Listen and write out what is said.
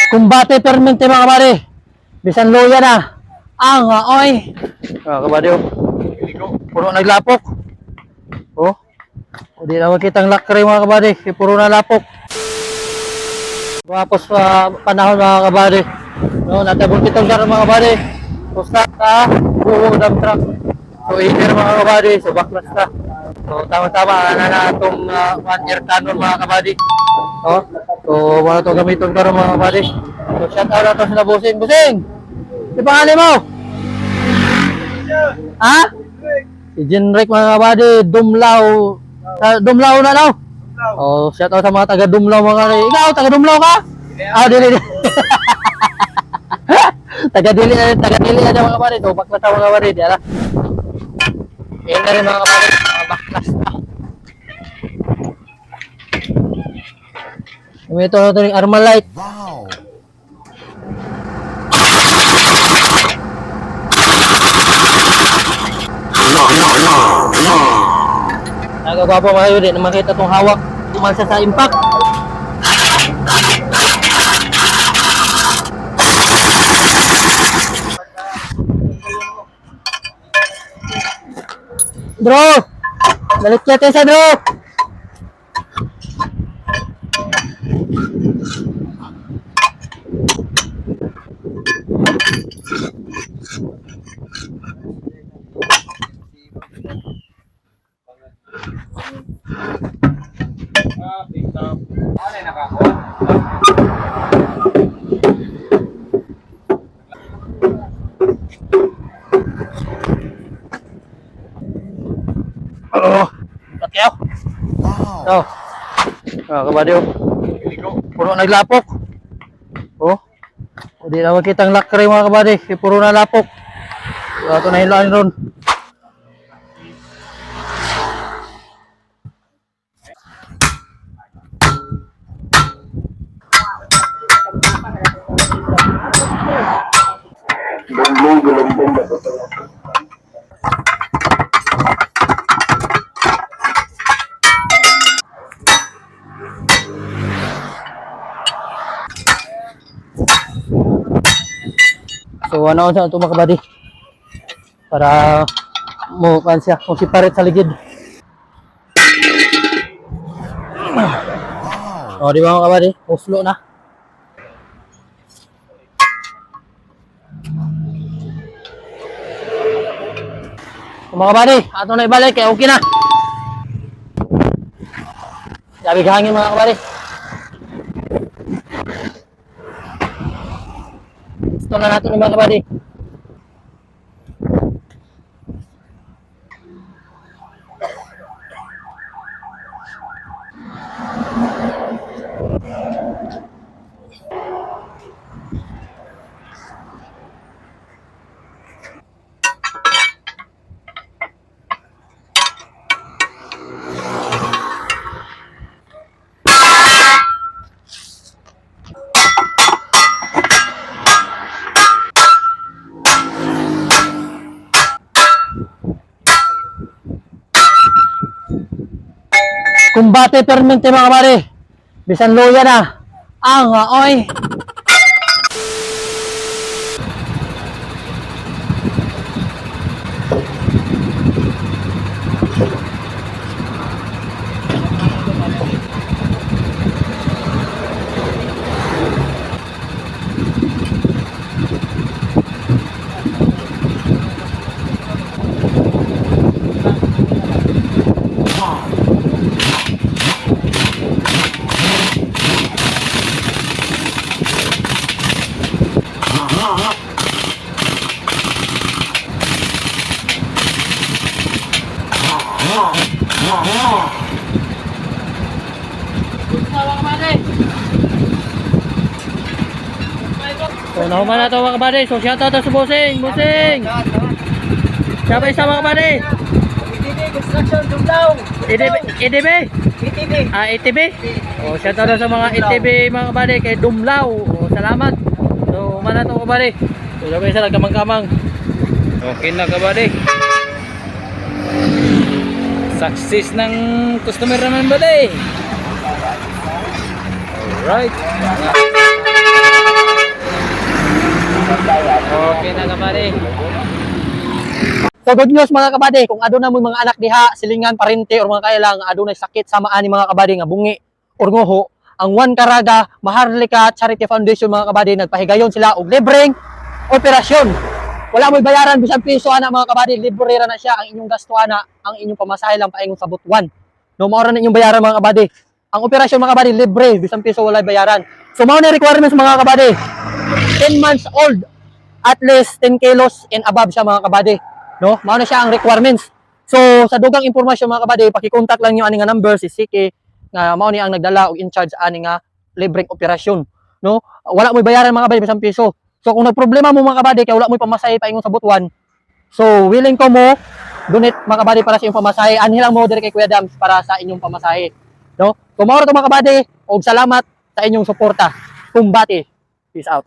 Kumbate permente mga kabady. Bisan loya na. Ang oy. Mga kabady oh. Puro naglapok. Oh. Hindi na makitang lakre mga kabady. Puro na lapok. Tapos panahon mga kabady. No, natabon kitong daro mga kabady. Pusta ka. Buo dump truck. So either mga kabady. So backlas ka. So tama-tama na itong 1 year canon mga kabady. Oh. So wala ito gamiton ka rin mga kabady. So shout out na ito sila Busing. Busing! Si pangalan mo? Ha? Si Jenrick mga kabady. Dumlaw. Dumlaw na daw? Oh, shout out sa mga taga Dumlaw mga kabady. Ikaw, taga Dumlaw ka? Ah, dili. Taga dili na mga kabady. So baklas na mga kabady. Diyan na. Yan na rin mga kabady. Baklas na. Ito na ito yung Armalite. Wow! Nagagwapo kayo din na makita itong hawak. Umalsa sa impact. Bro! Balik natin sa bro! Oh, katyaw. Wow. Oh. Kabady oh. Puro naglapok. Oh. Hindi na makitang lakre mga kabady. Puro na lapok. Ito na hilaan ron. So ano sa ito mga kabady para mo kan siya kung si paret sa ligid. O di ba mga kabady, uslo na. So, mga kabady, ato na ibalik kaya okay na. Sabi hangin mga kabady. Gusto na natin mga kabady. Kumbate permente mga kabady. Bisan loya na. Ang oy. So nahuman na ito mga kabady. So shout out sa Busing. Busing! Sabay sa mga kabady. ETB Construction Dumlaw. ETB? ETB. Ah, ETB? O shout out sa mga ETB mga kabady kay Dumlaw. O salamat. So humana ito kabady. So sabay sa nagkamang-kamang. Okay na kabady. Success ng customer naman ba day? Alright. Okay na kabady. So good news mga kabady, kung aduna mo mga anak diha, silingan, parente or mga kailang adunay sakit sa maani mga kabady nga bungi or nguho, ang One Caraga Maharlika Charity Foundation mga kabady nagpahigayon sila og libreng operasyon. Wala mo'y bayaran bisan piso ana mga kabady, libre ra na siya, ang inyong gasto ana, ang inyong pamasahe lang paingon sa butuan. No mao ra na inyong bayaran mga kabady. Ang operasyon mga kabady libre, bisan piso wala bayaran. So mao na requirements mga kabady. 10 months old, at least 10 kilos and above siya mga kabady. No, mao na siya ang requirements. So sa dugang impormasyon mga kabady, paki-contact lang niyo ani nga number si Siki nga mao ni ang nagdala og in charge ani nga libreng operasyon. No, wala mo'y bayaran mga kabady bisan piso. So kung nagproblema mo mga kabady kay wala mo'y pamasahe paingon sa butuan, so willing ko mo donate mga kabady para sa inyong pamasahe, anhi lang mo dire kay Kuya Dams para sa inyong pamasahe. No, so mao ra to mga kabady og salamat sa inyong suporta. Kumbati. Peace out.